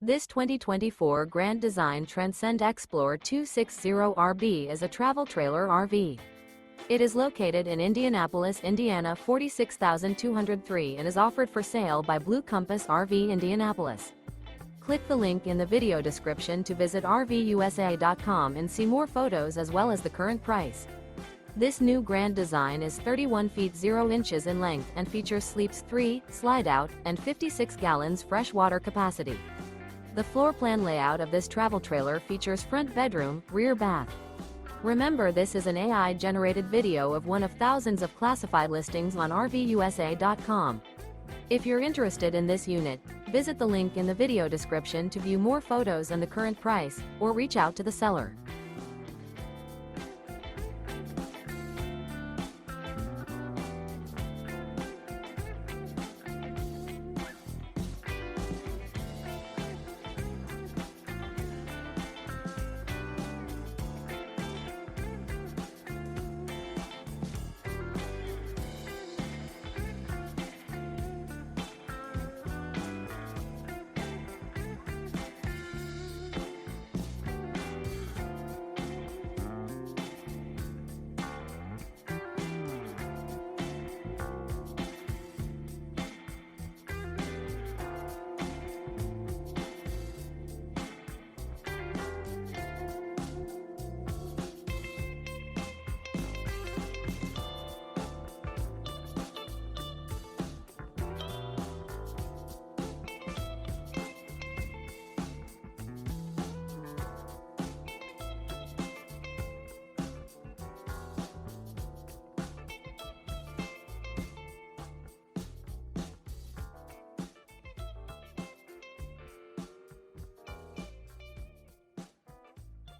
This 2024 Grand Design Transcend Xplor 260RB is a travel trailer RV. It is located in Indianapolis, Indiana 46203 and is offered for sale by Blue Compass RV Indianapolis. Click the link in the video description to visit RVUSA.com and see more photos as well as the current price. This new Grand Design is 31 feet 0 inches in length and features sleeps 3, Slideout, and 56 gallons fresh water capacity. The floor plan layout of this travel trailer features front bedroom, rear bath. Remember, this is an AI-generated video of one of thousands of classified listings on RVUSA.com. If you're interested in this unit, visit the link in the video description to view more photos and the current price, or reach out to the seller.